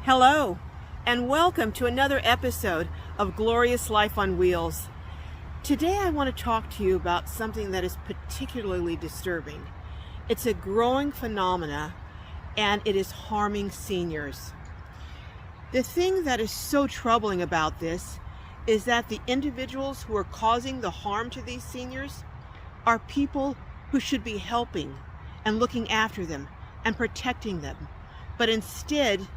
Hello, and welcome to another episode of Glorious Life on Wheels. Today I want to talk to you about something that is particularly disturbing. It's a growing phenomena, and it is harming seniors. The thing that is so troubling about this is that the individuals who are causing the harm to these seniors are people who should be helping and looking after them and protecting them. But instead,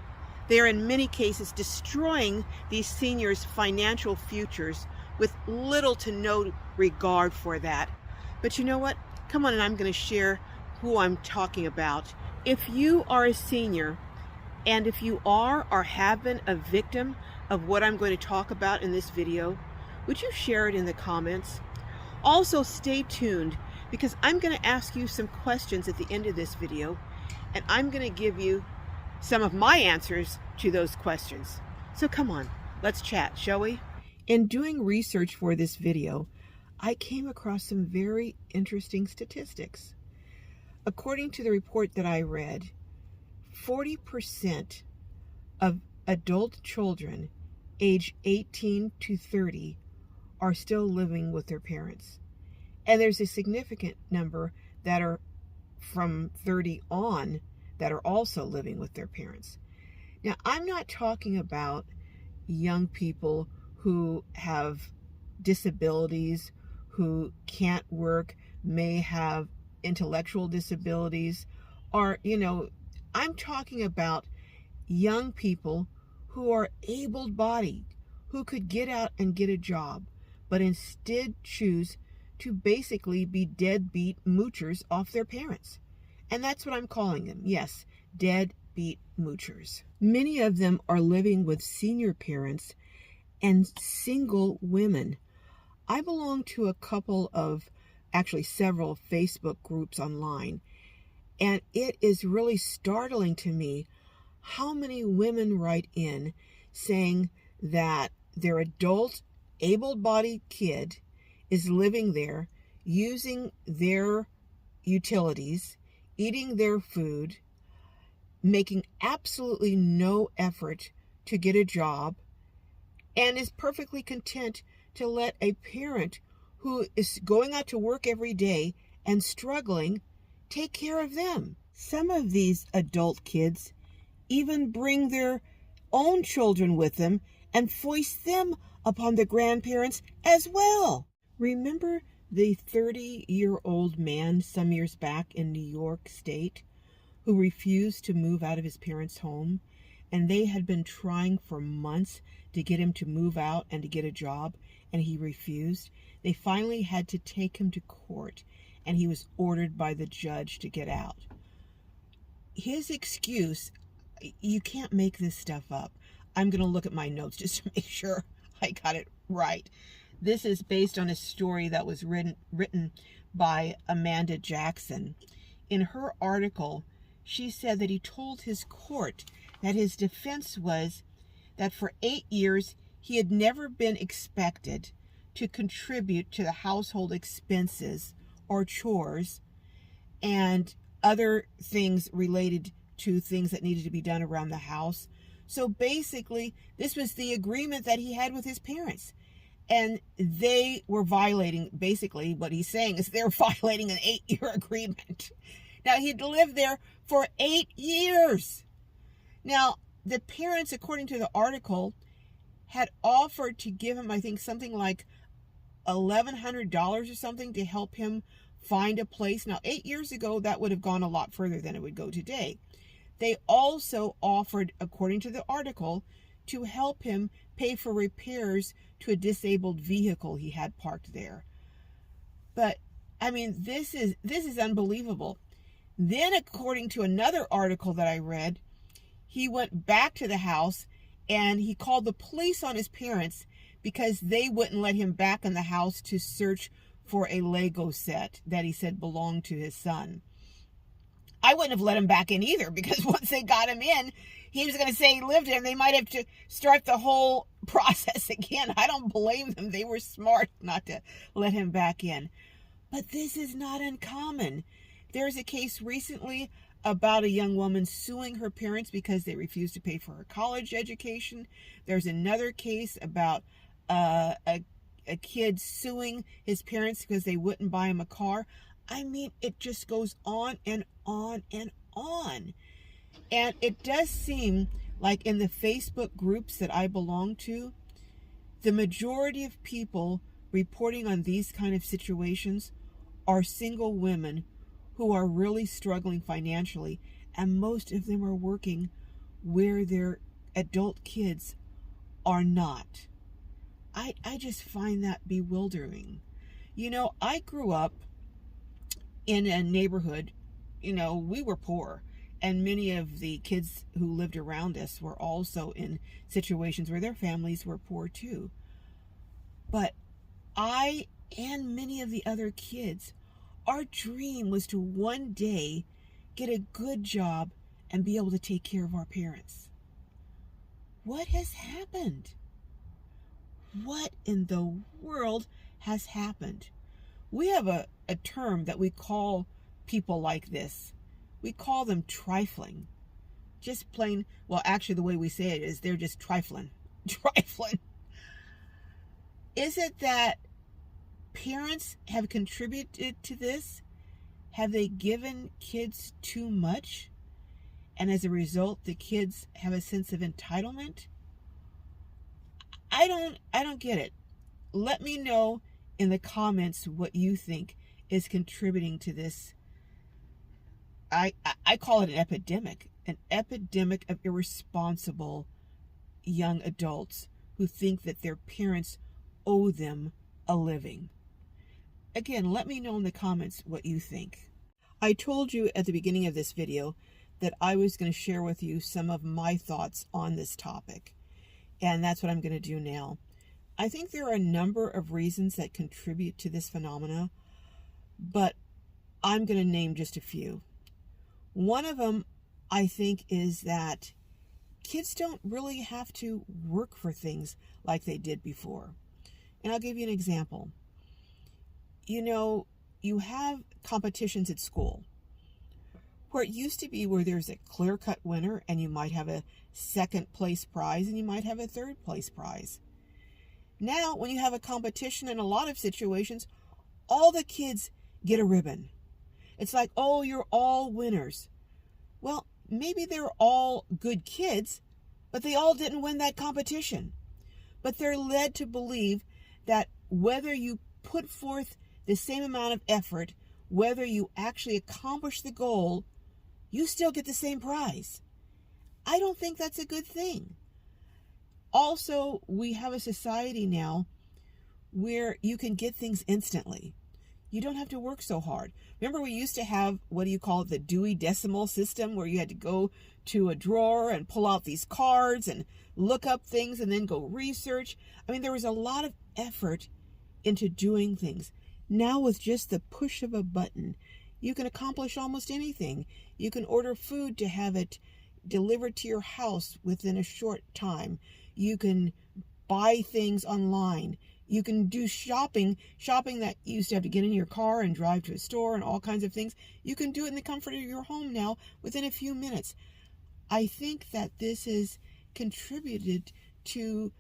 they are in many cases destroying these seniors' financial futures with little to no regard for that. But you know what? Come on, and I'm going to share who I'm talking about. If you are a senior, and if you are or have been a victim of what I'm going to talk about in this video, would you share it in the comments? Also, stay tuned, because I'm going to ask you some questions at the end of this video, and I'm going to give you some of my answers to those questions. So come on, let's chat, shall we? In doing research for this video, I came across some very interesting statistics. According to the report that I read, 40% of adult children age 18 to 30 are still living with their parents. And there's a significant number that are from 30 on that are also living with their parents. Now, I'm not talking about young people who have disabilities, who can't work, may have intellectual disabilities, or, I'm talking about young people who are able-bodied, who could get out and get a job, but instead choose to basically be deadbeat moochers off their parents. And that's what I'm calling them. Yes, deadbeat moochers. Many of them are living with senior parents and single women. I belong to a couple of, actually several Facebook groups online, and it is really startling to me how many women write in saying that their adult, able-bodied kid is living there, using their utilities, eating their food, making absolutely no effort to get a job, and is perfectly content to let a parent who is going out to work every day and struggling take care of them. Some of these adult kids even bring their own children with them and foist them upon the grandparents as well. Remember the 30-year-old man some years back in New York State who refused to move out of his parents' home, and they had been trying for months to get him to move out and to get a job, and he refused? They finally had to take him to court, and he was ordered by the judge to get out. His excuse, you can't make this stuff up. I'm going to look at my notes just to make sure I got it right. This is based on a story that was written by Amanda Jackson. In her article, she said that he told his court that his defense was that for 8 years he had never been expected to contribute to the household expenses or chores and other things related to things that needed to be done around the house. So basically, this was the agreement that he had with his parents. And they were violating, basically what he's saying is they're violating an 8-year agreement. Now, he'd lived there for 8 years. Now, the parents, according to the article, had offered to give him, I think, something like $1,100 or something to help him find a place. Now, 8 years ago, that would have gone a lot further than it would go today. They also offered, according to the article, to help him pay for repairs to a disabled vehicle he had parked there. But, I mean, this is unbelievable. Then, according to another article that I read, he went back to the house and he called the police on his parents because they wouldn't let him back in the house to search for a Lego set that he said belonged to his son. I wouldn't have let him back in either, because once they got him in, he was going to say he lived there, and they might have to start the whole process again. I don't blame them. They were smart not to let him back in. But this is not uncommon. There's a case recently about a young woman suing her parents because they refused to pay for her college education. There's another case about a kid suing his parents because they wouldn't buy him a car. I mean, it just goes on and on and on. And it does seem like in the Facebook groups that I belong to, the majority of people reporting on these kind of situations are single women who are really struggling financially, and most of them are working where their adult kids are not. I just find that bewildering. I grew up in a neighborhood, we were poor, and many of the kids who lived around us were also in situations where their families were poor too. But I and many of the other kids, our dream was to one day get a good job and be able to take care of our parents. What has happened? What in the world has happened? We have a term that we call people like this. We call them trifling. Just plain, well, actually the way we say it is they're just trifling. Trifling. Is it that parents have contributed to this? Have they given kids too much? And as a result, the kids have a sense of entitlement? I don't get it. Let me know in the comments what you think is contributing to this. I call it an epidemic of irresponsible young adults who think that their parents owe them a living. Again, let me know in the comments what you think. I told you at the beginning of this video that I was going to share with you some of my thoughts on this topic, and that's what I'm going to do now. I think there are a number of reasons that contribute to this phenomena, but I'm going to name just a few. One of them, I think, is that kids don't really have to work for things like they did before. And I'll give you an example. You have competitions at school where it used to be where there's a clear-cut winner and you might have a second place prize and you might have a third place prize. Now, when you have a competition in a lot of situations, all the kids get a ribbon. It's like, oh, you're all winners. Well, maybe they're all good kids, but they all didn't win that competition. But they're led to believe that whether you put forth the same amount of effort, whether you actually accomplish the goal, you still get the same prize. I don't think that's a good thing. Also, we have a society now where you can get things instantly. You don't have to work so hard. Remember, we used to have, the Dewey Decimal System, where you had to go to a drawer and pull out these cards and look up things and then go research. I mean, there was a lot of effort into doing things. Now, with just the push of a button, you can accomplish almost anything. You can order food to have it delivered to your house within a short time. You can buy things online. You can do shopping that you used to have to get in your car and drive to a store and all kinds of things. You can do it in the comfort of your home now within a few minutes. I think that this has contributed to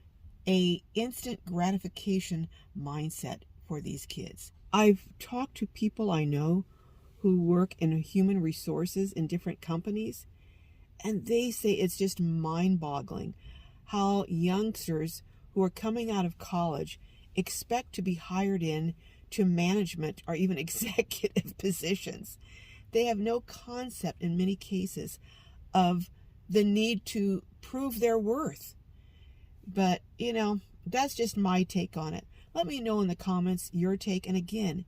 a instant gratification mindset for these kids. I've talked to people I know who work in human resources in different companies, and they say it's just mind-boggling how youngsters who are coming out of college expect to be hired in to management or even executive positions. They have no concept in many cases of the need to prove their worth. But, that's just my take on it. Let me know in the comments your take. And again,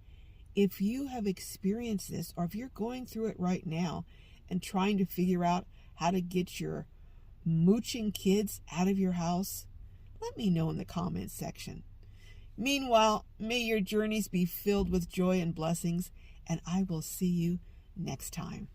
if you have experienced this, or if you're going through it right now and trying to figure out how to get your mooching kids out of your house, let me know in the comments section. Meanwhile, may your journeys be filled with joy and blessings, and I will see you next time.